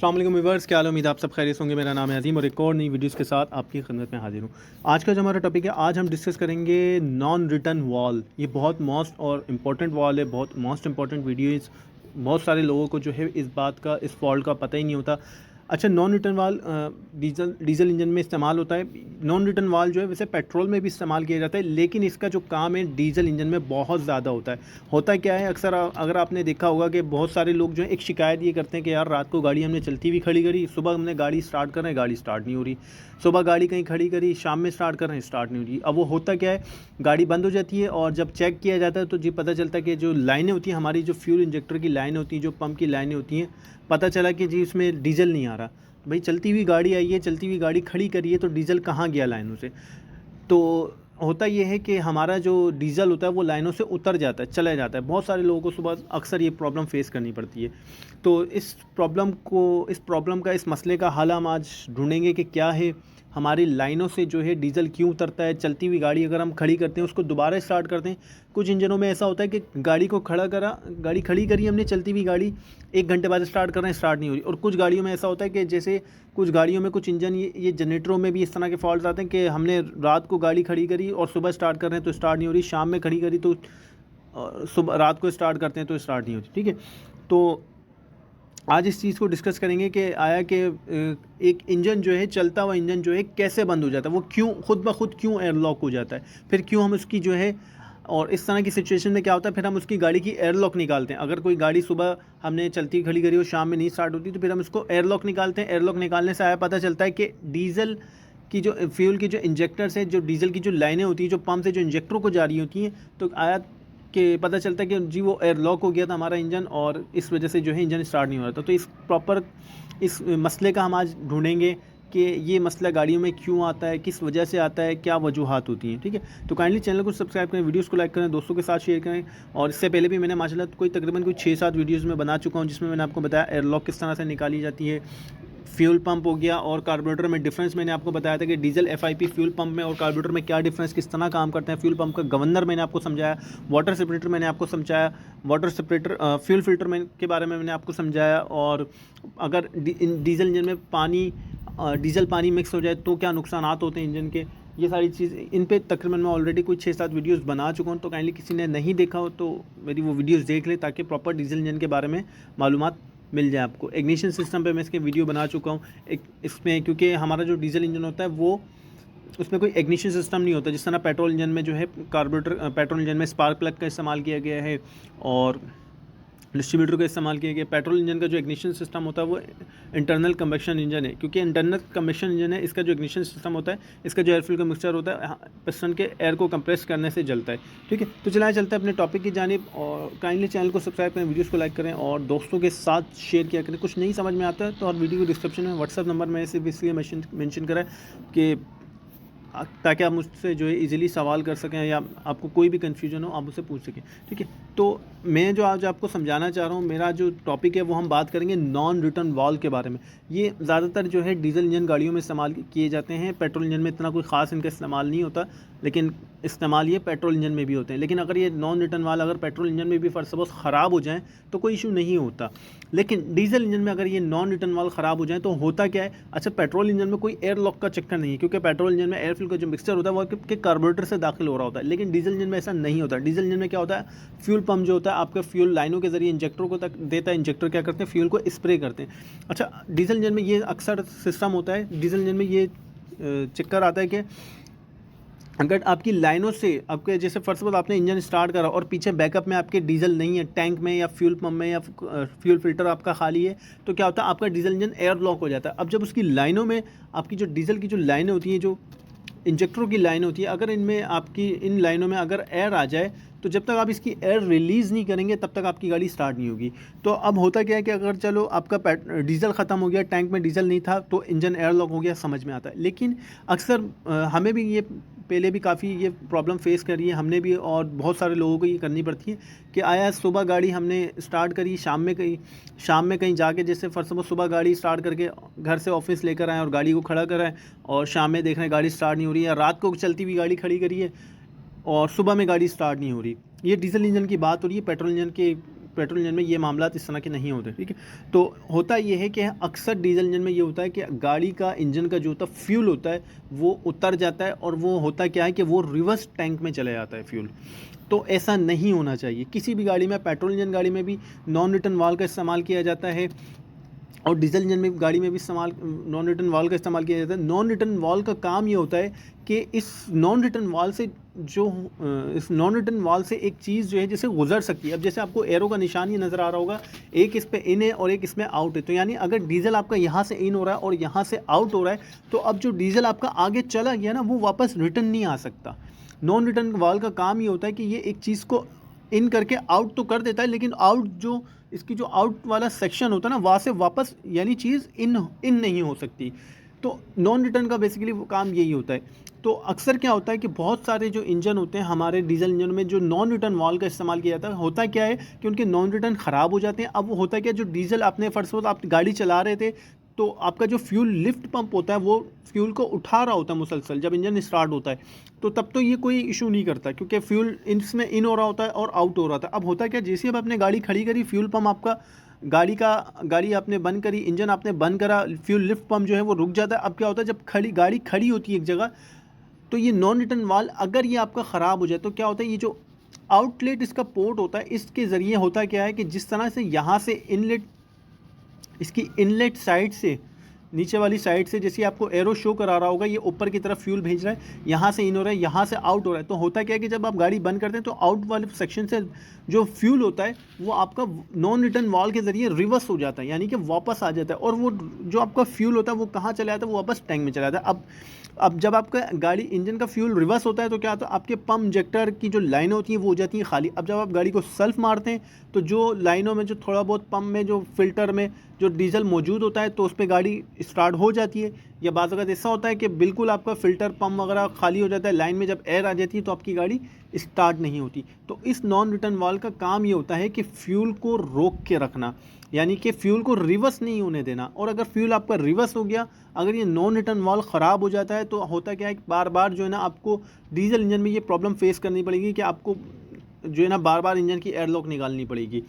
अस्सलाम वालेकुम व्यूअर्स, क्या हाल है? उम्मीद है आप सब खैरियत होंगे। मेरा नाम है अजीम और एक और नई वीडियोस के साथ आपकी खिदमत में हाजिर हूँ। आज का जो हमारा टॉपिक है, आज हम डिस्कस करेंगे नॉन रिटर्न वॉल। ये बहुत मोस्ट और इम्पॉर्टेंट वॉल है, बहुत मोस्ट इम्पॉर्टेंट वीडियो। बहुत सारे लोगों को जो है इस बात का, इस फॉल्ट का पता ही नहीं होता। अच्छा, नॉन रिटर्न वाल डीजल इंजन में इस्तेमाल होता है। नॉन रिटर्न वाल जो है वैसे पेट्रोल में भी इस्तेमाल किया जाता है, लेकिन इसका जो काम है डीजल इंजन में बहुत ज़्यादा होता है। होता क्या है, अक्सर अगर आपने देखा होगा कि बहुत सारे लोग जो है एक शिकायत ये करते हैं कि यार रात को गाड़ी हमने चलती हुई खड़ी करी, सुबह हमने गाड़ी स्टार्ट कर रहे हैं, गाड़ी स्टार्ट नहीं हो रही। सुबह गाड़ी कहीं खड़ी करी, शाम में स्टार्ट कर रहे हैं, स्टार्ट नहीं हो रही। अब वो होता क्या है, गाड़ी बंद हो जाती है और जब चेक किया जाता है तो जी पता चलता है कि जो लाइनें होती हैं, हमारी जो फ्यूल इंजेक्टर की लाइनें होती हैं, जो पंप की लाइनें होती हैं, पता चला कि जी उसमें डीजल नहीं आ रहा। भाई चलती हुई गाड़ी आई है, चलती हुई गाड़ी खड़ी करी है, तो डीजल कहाँ गया लाइनों से? तो होता ये है कि हमारा जो डीजल होता है वो लाइनों से उतर जाता है, चला जाता है। बहुत सारे लोगों को सुबह अक्सर ये प्रॉब्लम फेस करनी पड़ती है। तो इस मसले का हल हम आज ढूंढेंगे कि क्या है, हमारी लाइनों से जो है डीजल क्यों उतरता है। चलती हुई गाड़ी अगर हम खड़ी करते हैं, उसको दोबारा स्टार्ट करते हैं, कुछ इंजनों में ऐसा होता है कि गाड़ी को खड़ा करा, गाड़ी खड़ी करी हमने, चलती हुई गाड़ी 1 घंटे बाद स्टार्ट कर रहे हैं, स्टार्ट नहीं हो रही। और कुछ गाड़ियों में ऐसा होता है कि जैसे कुछ गाड़ियों में, कुछ इंजन, ये जनरेटरों में भी इस तरह के फॉल्ट आते हैं कि हमने रात को गाड़ी खड़ी करी और सुबह स्टार्ट कर रहे हैं तो स्टार्ट नहीं हो रही, शाम में खड़ी करी तो सुबह रात को स्टार्ट करते हैं तो स्टार्ट नहीं होती। ठीक है, तो आज इस चीज़ को डिस्कस करेंगे कि आया कि एक इंजन जो है, चलता हुआ इंजन जो है, कैसे बंद हो जाता है, वो क्यों खुद ब खुद क्यों एयरलॉक हो जाता है, फिर क्यों हम उसकी जो है, और इस तरह की सिचुएशन में क्या होता है, फिर हम उसकी गाड़ी की एयरलॉक निकालते हैं। अगर कोई गाड़ी सुबह हमने चलती खड़ी करी हो, शाम में नहीं स्टार्ट होती, तो फिर हम उसको एयरलॉक निकालते हैं। एयरलॉक निकालने से आया पता चलता है कि डीजल की जो फ्यूल की जो इंजेक्टर्स है, जो डीजल की जो लाइनें होती हैं, जो पंप से जो इंजेक्टरों को जा रही होती हैं, तो आया कि पता चलता है कि जी वो एयरलॉक हो गया था हमारा इंजन, और इस वजह से जो है इंजन स्टार्ट नहीं हो रहा था। तो इस मसले का हम आज ढूंढेंगे कि ये मसला गाड़ियों में क्यों आता है, किस वजह से आता है, क्या वजूहात होती हैं। ठीक है, तो काइंडली चैनल को सब्सक्राइब करें, वीडियोस को लाइक करें, दोस्तों के साथ शेयर करें। और इससे पहले भी मैंने माशाल्लाह तकरीबन 6-7 वीडियोस में बना चुका हूँ, जिसमें मैंने आपको बताया एयरलॉक किस तरह से निकाली जाती है, फ्यूल पंप हो गया और कार्बोरेटर में डिफरेंस मैंने आपको बताया था कि डीजल एफआईपी फ्यूल पंप में और कार्बोरेटर में क्या डिफरेंस, किस तरह काम करते हैं। फ्यूल पंप का गवर्नर मैंने आपको समझाया, वाटर सेपरेटर मैंने आपको समझाया, वाटर सेपरेटर फ्यूल फिल्टर में के बारे में मैंने आपको समझाया। और अगर डीजल इंजन में डीजल पानी मिक्स हो जाए तो क्या नुकसान होते हैं इंजन के, ये सारी चीज़, इन पे तकरीबन मैं ऑलरेडी कुछ 6-7 वीडियोस बना चुका हूँ। तो काइंडली किसी ने नहीं देखा हो तो मेरी वो वीडियोस देख ले, ताकि प्रॉपर डीजल इंजन के बारे में मालूमात मिल जाए आपको। इग्निशन सिस्टम पे मैं इसके वीडियो बना चुका हूँ एक इसमें, क्योंकि हमारा जो डीजल इंजन होता है वो, उसमें कोई इग्निशन सिस्टम नहीं होता। जिस तरह पेट्रोल इंजन में जो है कार्बोरेटर, पेट्रोल इंजन में स्पार्क प्लग का इस्तेमाल किया गया है और डिस्ट्रीब्यूटर का इस्तेमाल किया गया। पेट्रोल इंजन का जो इग्निशन सिस्टम होता है वो इंटरनल कम्बशन इंजन है, क्योंकि इंटरनल कम्बशन इंजन है, इसका जो इग्निशन सिस्टम होता है, इसका जो एयर फ्यूल का मिक्सचर होता है, पिस्टन के एयर को कंप्रेस करने से जलता है। ठीक है, तो चलाया चलता है अपने टॉपिक की जानिब, और काइंडली चैनल को सब्सक्राइब करें, वीडियोस को लाइक करें और दोस्तों के साथ शेयर किया करें। कुछ नहीं समझ में आता है तो और वीडियो को डिस्क्रिप्शन में व्हाट्सअप नंबर में सिर्फ इसलिए मेंशन करा कि ताकि आप मुझसे जो है इजीली सवाल कर सकें, या आपको कोई भी कन्फ्यूजन हो आप मुझसे पूछ सकें। ठीक है, तो मैं जो आज आपको समझाना चाह रहा हूँ, मेरा जो टॉपिक है वो हम बात करेंगे नॉन रिटर्न वाल्व के बारे में। ये ज़्यादातर जो है डीजल इंजन गाड़ियों में इस्तेमाल किए जाते हैं, पेट्रोल इंजन में इतना कोई ख़ास इनका इस्तेमाल नहीं होता, लेकिन इस्तेमाल ये पेट्रोल इंजन में भी होते हैं। लेकिन अगर ये नॉन रिटर्न वाल्व अगर पेट्रोल इंजन में भी फर्स्ट सपोज ख़राब हो जाए तो कोई इशू नहीं होता, लेकिन डीजल इंजन में अगर ये नॉन रिटर्न वाल्व ख़राब हो जाए तो होता क्या है। अच्छा, पेट्रोल इंजन में कोई एयर लॉक का चक्कर नहीं है, क्योंकि पेट्रोल इंजन में एयर फ्यूल का जो मिक्सचर होता है वो आपके कार्बोरेटर से दाखिल हो रहा होता है, लेकिन डीजल इंजन में ऐसा नहीं होता। डीजल इंजन में क्या होता है, फ्यूल पंप जो होता है आपके फ्यूल लाइनों के जरिए इंजेक्टरों को तक देता है, इंजेक्टर क्या करते हैं, फ्यूल को स्प्रे करते हैं। अच्छा, डीजल इंजन में ये अक्सर सिस्टम होता है, डीजल इंजन में ये चक्कर आता है कि अगर आपकी लाइनों से आपके, जैसे फर्स्ट ऑफ ऑल आपने इंजन स्टार्ट करा और पीछे बैकअप में आपके डीजल नहीं है, टैंक में या फ्यूल पंप में, या फ्यूल फिल्टर आपका खाली है, तो क्या होता है, आपका डीजल इंजन एयर लॉक हो जाता है। अब जब उसकी लाइनों में, आपकी जो डीजल की जो लाइनें होती हैं, जो इंजेक्टरों की लाइन होती है, अगर इनमें आपकी इन लाइनों में अगर एयर आ जाए, तो जब तक आप इसकी एयर रिलीज़ नहीं करेंगे तब तक आपकी गाड़ी स्टार्ट नहीं होगी। तो अब होता क्या है कि अगर चलो आपका डीजल ख़त्म हो गया, टैंक में डीजल नहीं था, तो इंजन एयर लॉक हो गया, समझ में आता है। लेकिन अक्सर हमें भी ये पहले भी काफ़ी ये प्रॉब्लम फेस करी है हमने भी, और बहुत सारे लोगों को ये करनी पड़ती है कि आया सुबह गाड़ी हमने स्टार्ट करी, शाम में कहीं जाके, जैसे फर्स्ट ऑफ सुबह गाड़ी स्टार्ट करके घर से ऑफिस लेकर आए और गाड़ी को खड़ा कराएं, और शाम में देख रहे हैं गाड़ी स्टार्ट नहीं हो रही है, या रात को चलती हुई गाड़ी खड़ी करी है और सुबह में गाड़ी स्टार्ट नहीं हो रही। ये डीजल इंजन की बात हो रही है, पेट्रोल इंजन के पेट्रोल इंजन में ये मामला इस तरह के नहीं होते, ठीक है। तो होता ये है कि अक्सर डीजल इंजन में ये होता है कि गाड़ी का इंजन का जो होता है फ्यूल होता है वो उतर जाता है, और वो होता क्या है कि वो रिवर्स टैंक में चला जाता है फ्यूल। तो ऐसा नहीं होना चाहिए किसी भी गाड़ी में। पेट्रोल इंजन गाड़ी में भी नॉन रिटर्न वाल्व का इस्तेमाल किया जाता है, और डीजल इंजन में गाड़ी में भी नॉन रिटर्न वाल्व का इस्तेमाल किया जाता है। नॉन रिटर्न वाल्व का काम ये होता है कि इस नॉन रिटर्न वाल्व से एक चीज़ जो है जैसे गुजर सकती है। अब जैसे आपको एरो का निशान ये नज़र आ रहा होगा, एक इस पे इन है और एक इसमें आउट है। तो यानी अगर डीजल आपका यहाँ से इन हो रहा है और यहाँ से आउट हो रहा है, तो अब जो डीजल आपका आगे चला गया ना, वो वापस रिटर्न नहीं आ सकता। नॉन रिटर्न वाल्व का काम ये होता है कि ये एक चीज़ को इन करके आउट तो कर देता है, लेकिन आउट जो इसकी जो आउट वाला सेक्शन होता है ना, वहाँ से वापस यानी चीज़ इन नहीं हो सकती। तो नॉन रिटर्न का बेसिकली वो काम यही होता है। तो अक्सर क्या होता है कि बहुत सारे जो इंजन होते हैं हमारे डीजल इंजन में, जो नॉन रिटर्न वाल्व का इस्तेमाल किया जाता है, होता क्या है कि उनके नॉन रिटर्न ख़राब हो जाते हैं। अब वो होता क्या, जो डीजल आपने फर्स्ट ऑफ ऑल आप गाड़ी चला रहे थे, तो आपका जो फ्यूल लिफ्ट पंप होता है वो फ्यूल को उठा रहा होता है मुसलसल जब इंजन स्टार्ट होता है, तो तब तो ये कोई इशू नहीं करता, क्योंकि फ्यूल इसमें इन हो रहा होता है और आउट हो रहा था। अब होता क्या, जैसे अब आपने गाड़ी खड़ी करी, फ्यूल पंप आपका गाड़ी आपने बंद करी, इंजन आपने बंद करा, फ्यूल लिफ्ट पंप जो है वो रुक जाता है। अब क्या होता है, जब गाड़ी खड़ी होती है एक जगह, तो ये नॉन रिटर्न वाल्व अगर ये आपका ख़राब हो जाए, तो क्या होता है, ये जो आउटलेट इसका पोर्ट होता है, इसके ज़रिए होता क्या है कि जिस तरह से यहाँ से इनलेट, इसकी इनलेट साइड से, नीचे वाली साइड से, जैसे आपको एरो शो करा रहा होगा, ये ऊपर की तरफ फ्यूल भेज रहा है, यहाँ से इन हो रहा है, यहाँ से आउट हो रहा है। तो होता क्या है कि जब आप गाड़ी बंद करते हैं, तो आउट वाले सेक्शन से जो फ्यूल होता है वो आपका नॉन रिटर्न वाल्व के ज़रिए रिवर्स हो जाता है, यानी कि वापस आ जाता है, और वो जो आपका फ्यूल होता है वो कहाँ चला जाता है, वो वापस टैंक में चला जाता है। अब जब आपका गाड़ी इंजन का फ्यूल रिवर्स होता है, तो क्या होता है, आपके पंप इंजेक्टर की जो लाइनें होती हैं वो हो जाती हैं खाली। अब जब आप गाड़ी को सेल्फ मारते हैं, तो जो लाइनों में जो थोड़ा बहुत पंप में जो फिल्टर में जो डीजल मौजूद होता है, तो उस पर गाड़ी स्टार्ट हो जाती है। या बाज़ वक़्त ऐसा होता है कि बिल्कुल आपका फ़िल्टर पंप वगैरह खाली हो जाता है, लाइन में जब एयर आ जाती है तो आपकी गाड़ी स्टार्ट नहीं होती। तो इस नॉन रिटर्न वाल्व का काम ये होता है कि फ्यूल को रोक के रखना, यानी कि फ्यूल को रिवर्स नहीं होने देना। और अगर फ्यूल आपका रिवर्स हो गया, अगर ये नॉन रिटर्न वाल्व ख़राब हो जाता है, तो होता क्या है कि बार बार जो है ना आपको डीजल इंजन में ये प्रॉब्लम फेस करनी पड़ेगी कि आपको जो है ना बार बार इंजन की एयरलॉक निकालनी पड़ेगी।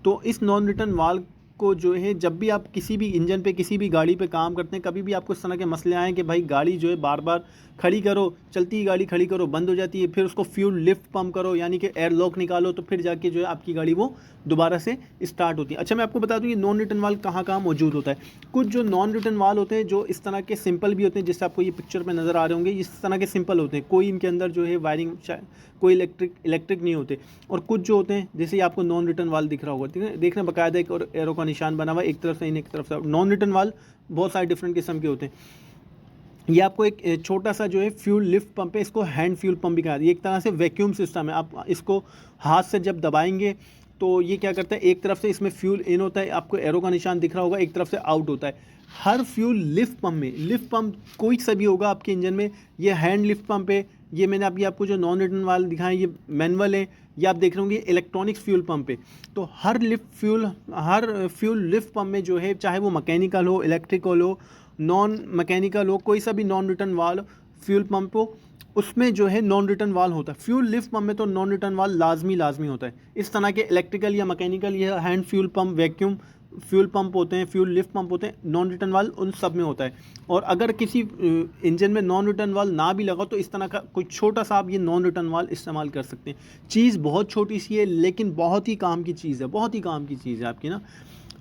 तो इस नॉन रिटर्न वाल्व को जो है, जब भी आप किसी भी इंजन पे, किसी भी गाड़ी पे काम करते हैं, कभी भी आपको इस तरह के मसले आए कि भाई गाड़ी जो है बार बार खड़ी करो, चलती ही गाड़ी खड़ी करो, बंद हो जाती है, फिर उसको फ्यूल लिफ्ट पंप करो, यानी कि एयर लॉक निकालो, तो फिर जाके जो है आपकी गाड़ी वो दोबारा से स्टार्ट होती है। अच्छा, मैं आपको बता दूं ये नॉन रिटर्न वाल्व कहाँ मौजूद होता है। कुछ जो नॉन रिटर्न वाल्व होते हैं जो इस तरह के सिंपल भी होते हैं, जैसे आपको ये पिक्चर में नज़र आ रहे होंगे, इस तरह के सिंपल होते हैं, कोई इनके अंदर जो है वायरिंग कोई इलेक्ट्रिक नहीं होते। और कुछ जो होते हैं, जैसे आपको नॉन रिटर्न वाल्व दिख रहा होगा, ठीक है, देखना बाकायदा एक और एरो का निशान बना हुआ है, एक तरफ से इन एक तरफ से। नॉन रिटर्न वाल्व बहुत सारे डिफरेंट किस्म के होते हैं। ये आपको एक छोटा सा जो है फ्यूल लिफ्ट पंप है, इसको हैंड फ्यूल पंप भी कहा जाता है। ये एक तरह से वैक्यूम सिस्टम है। आप इसको हाथ से जब दबाएंगे तो ये क्या करता है, एक तरफ से इसमें फ्यूल इन होता है, आपको एरो का निशान दिख रहा होगा, एक तरफ से आउट होता है। हर फ्यूल लिफ्ट पंप में, लिफ्ट पंप कोई सा भी होगा आपके इंजन में, ये हैंड लिफ्ट पंप है, ये मैंने अभी आपको जो नॉन रिटर्न वाले दिखाएं ये मैनुअल है, ये आप देख रहे होंगे इलेक्ट्रॉनिक्स फ्यूल पंप है। तो हर फ्यूल लिफ्ट पंप में जो है, चाहे वो मैकेनिकल हो, इलेक्ट्रिकल हो, नॉन मैकेनिकल हो, कोई सा भी non return valve fuel pump हो, उसमें जो है नॉन रिटर्न वाल्व होता है। फ्यूल लिफ्ट पंप में तो नॉन रिटर्न वाल्व लाजमी होता है। इस तरह के इलेक्ट्रिकल या मैकेनिकल या hand fuel pump, vacuum fuel pump होते हैं, फ्यूल लिफ्ट पंप होते हैं, नॉन रिटर्न वाल्व उन सब में होता है। और अगर किसी इंजन में नॉन रिटर्न वाल्व ना भी लगा, तो इस तरह का कोई छोटा सा आप ये नॉन रिटर्न वाल्व इस्तेमाल कर सकते हैं। चीज़ बहुत छोटी सी है, लेकिन बहुत ही काम की चीज़ है, बहुत ही काम की चीज़ है आपकी ना।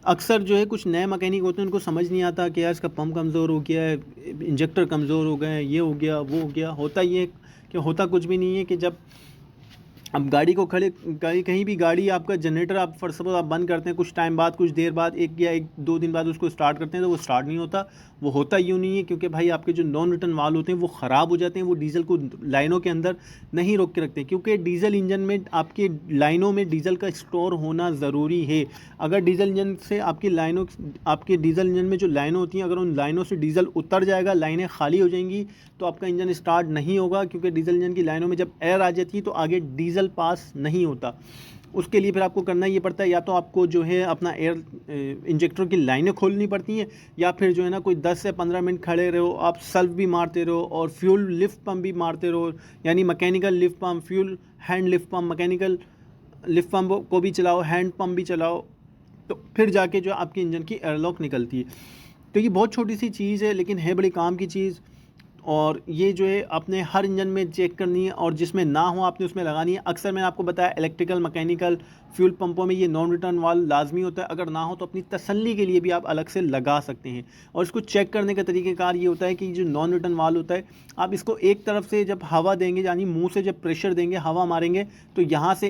अक्सर जो है कुछ नए मैकेनिक होते हैं, उनको समझ नहीं आता कि यार इसका पंप कमज़ोर हो गया है, इंजेक्टर कमज़ोर हो गए, ये हो गया, वो हो गया। होता ये कि होता कुछ भी नहीं है कि जब अब गाड़ी को कहीं भी गाड़ी, आपका जनरेटर आप फर्स्ट ऑफ ऑल आप बंद करते हैं, कुछ टाइम बाद, कुछ देर बाद, एक दो दिन बाद उसको स्टार्ट करते हैं, तो वो स्टार्ट नहीं होता। वो होता यूँ नहीं है, क्योंकि भाई आपके जो नॉन रिटर्न वाल्व होते हैं वो ख़राब हो जाते हैं, वो डीजल को लाइनों के अंदर नहीं रोक के रखते, क्योंकि डीजल इंजन में आपके लाइनों में डीजल का स्टोर होना ज़रूरी है। अगर डीजल इंजन से आपके डीजल इंजन में जो लाइनें होती हैं, अगर उन लाइनों से डीजल उतर जाएगा, लाइनें खाली हो जाएंगी, तो आपका इंजन स्टार्ट नहीं होगा, क्योंकि डीजल इंजन की लाइनों में जब एयर आ जाती है तो आगे डीजल पास नहीं होता। उसके लिए फिर आपको करना ये पड़ता है, या तो आपको जो है अपना एयर इंजेक्टर की लाइनें खोलनी पड़ती हैं, या फिर जो है ना कोई 10 से 15 मिनट खड़े रहो, आप सेल्फ भी मारते रहो और फ्यूल लिफ्ट पंप भी मारते रहो, यानी mechanical lift pump, fuel hand lift pump, mechanical lift pump को भी चलाओ, हैंड पंप भी चलाओ, तो फिर जाके जो आपके इंजन की एयरलॉक निकलती है। तो ये बहुत छोटी सी चीज़ है लेकिन है बड़ी काम की चीज़, और ये जो है आपने हर इंजन में चेक करनी है, और जिसमें ना हो आपने उसमें लगानी है। अक्सर मैंने आपको बताया इलेक्ट्रिकल, मैकेनिकल, फ्यूल पंपों में ये नॉन रिटर्न वाल्व लाजमी होता है। अगर ना हो तो अपनी तसल्ली के लिए भी आप अलग से लगा सकते हैं। और इसको चेक करने का तरीक़ाकार ये होता है कि जो नॉन रिटर्न वाल्व होता है, आप इसको एक तरफ से जब हवा देंगे, यानी मुँह से जब प्रेशर देंगे, हवा मारेंगे, तो यहाँ से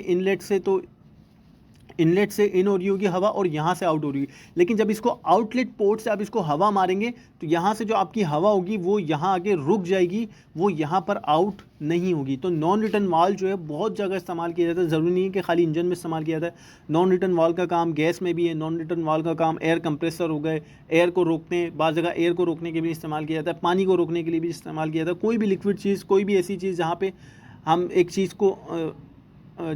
इनलेट से इन हो रही होगी हवा और यहाँ से आउट हो रही होगी। लेकिन जब इसको आउटलेट पोर्ट से आप इसको हवा मारेंगे तो यहाँ से जो आपकी हवा होगी वो यहाँ आके रुक जाएगी, वो यहाँ पर आउट नहीं होगी। तो नॉन रिटर्न वाल्व जो है बहुत जगह इस्तेमाल किया जाता है, ज़रूरी नहीं है कि खाली इंजन में इस्तेमाल किया जाता है। नॉन रिटर्न वाल्व का काम गैस में भी है। नॉन रिटर्न वाल्व का काम एयर कंप्रेसर हो गए, एयर को रोकते हैं, बाज़ जगह एयर को रोकने के लिए इस्तेमाल किया जाता है, पानी को रोकने के लिए भी इस्तेमाल किया जाता है। कोई भी लिक्विड चीज़, कोई भी ऐसी चीज़ जहाँ पर हम एक चीज़ को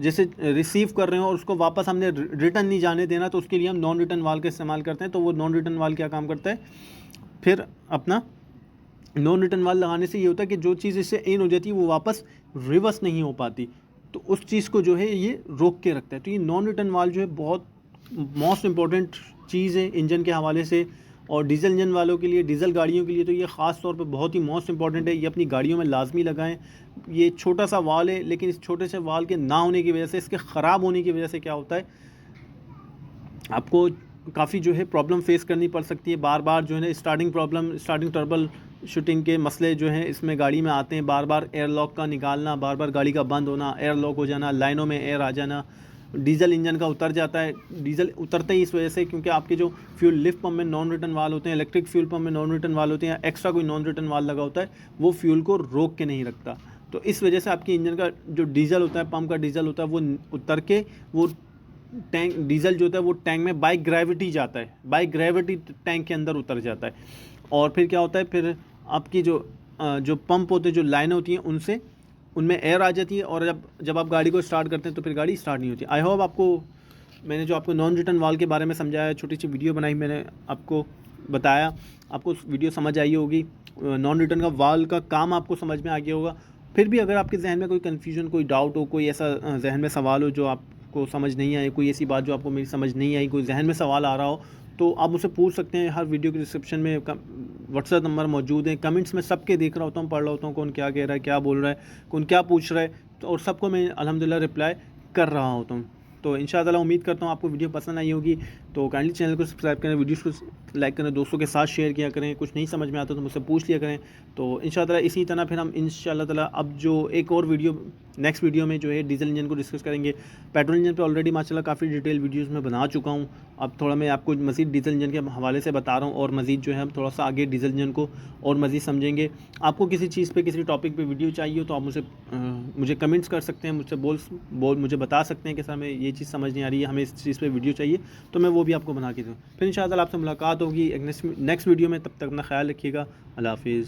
जैसे रिसीव कर रहे हो और उसको वापस हमने रिटर्न नहीं जाने देना, तो उसके लिए हम नॉन रिटर्न वाल्व का इस्तेमाल करते हैं। तो वो नॉन रिटर्न वाल्व क्या काम करता है, फिर अपना नॉन रिटर्न वाल्व लगाने से ये होता है कि जो चीज़ इससे इन हो जाती है वो वापस रिवर्स नहीं हो पाती, तो उस चीज़ को जो है ये रोक के रखता है। तो ये नॉन रिटर्न वाल्व जो है बहुत मोस्ट इम्पॉर्टेंट चीज़ है इंजन के हवाले से, और डीजल इंजन वालों के लिए, डीजल गाड़ियों के लिए तो ये ख़ास तौर पे बहुत ही मोस्ट इंपॉर्टेंट है। ये अपनी गाड़ियों में लाजमी लगाएं। ये छोटा सा वाल है, लेकिन इस छोटे से वाल के ना होने की वजह से, इसके ख़राब होने की वजह से क्या होता है, आपको काफ़ी जो है प्रॉब्लम फेस करनी पड़ सकती है। बार बार जो है ना starting problem, starting trouble shooting के मसले जो हैं इसमें गाड़ी में आते हैं। बार बार एयर लॉक का निकालना, बार बार गाड़ी का बंद होना, एयर लॉक हो जाना, लाइनों में एयर आ जाना, डीजल इंजन का उतर जाता है। डीजल उतरते ही इस वजह से क्योंकि आपके जो फ्यूल लिफ्ट पंप में नॉन रिटर्न वाल्व होते हैं, इलेक्ट्रिक फ्यूल पंप में नॉन रिटर्न वाल्व होते हैं, या एक्स्ट्रा कोई नॉन रिटर्न वाल्व लगा होता है, वो फ्यूल को रोक के नहीं रखता। तो इस वजह से आपके इंजन का जो डीजल होता है, पंप का डीजल होता है, वो उतर के वो टैंक, डीजल जो होता है वो टैंक में बाई ग्रेविटी जाता है, बाई ग्रेविटी टैंक के अंदर उतर जाता है। और फिर क्या होता है, फिर आपकी जो पंप होते हैं, जो लाइनें होती हैं, उनमें एयर आ जाती है, और जब आप गाड़ी को स्टार्ट करते हैं तो फिर गाड़ी स्टार्ट नहीं होती। आई होप मैंने जो आपको नॉन रिटर्न वाल्व के बारे में समझाया, छोटी सी वीडियो बनाई, मैंने आपको बताया, आपको वीडियो समझ आई होगी। नॉन रिटर्न का वाल्व का काम आपको समझ में आ गया होगा। फिर भी अगर आपके जहन में कोई कन्फ्यूजन, कोई डाउट हो, कोई ऐसा जहन में सवाल हो जो आपको समझ नहीं आए, कोई ऐसी बात जो आपको मेरी समझ नहीं आई, कोई जहन में सवाल आ रहा हो, तो आप मुझसे पूछ सकते हैं। हर वीडियो के डिस्क्रिप्शन में व्हाट्सएप नंबर मौजूद है। कमेंट्स में सबके देख रहा होता हूँ, पढ़ रहा होता हूँ, कौन क्या कह रहा है, क्या बोल रहा है, कौन क्या पूछ रहा है, तो और सबको मैं अल्हम्दुलिल्लाह रिप्लाई कर रहा होता हूँ। तो इंशाअल्लाह उम्मीद करता हूँ आपको वीडियो पसंद आई होगी। तो काइंडली चैनल को सब्सक्राइब करें, वीडियोस को लाइक करें, दोस्तों के साथ शेयर किया करें। कुछ नहीं समझ में आता तो मुझसे पूछ लिया करें। तो इंशाअल्लाह इसी तरह फिर हम इंशाअल्लाह ताला अब जो एक और वीडियो, नेक्स्ट वीडियो में जो है डीजल इंजन को डिस्कस करेंगे। पेट्रोल इंजन पे ऑलरेडी माशाल्लाह काफ़ी डिटेल वीडियोस में बना चुका हूँ। अब थोड़ा मैं आपको मज़ीद डीजल इंजन के हवाले से बता रहा हूँ, और मज़ीद जो है हम थोड़ा सा आगे डीजल इंजन को और मज़ीद समझेंगे। आपको किसी चीज़ पे, किसी टॉपिक पे वीडियो चाहिए हो तो आप मुझे कमेंट्स कर सकते हैं, मुझसे मुझे बता सकते हैं कि सर हमें ये चीज़ समझ नहीं आ रही है, हमें इस चीज़ पे वीडियो चाहिए, तो मैं वो भी आपको बना के दूँ। फिर इंशाअल्लाह आपसे मुलाकात होगी नेक्स्ट वीडियो में। तब तक अपना ख्याल रखिएगा। अल्लाह हाफ़िज़।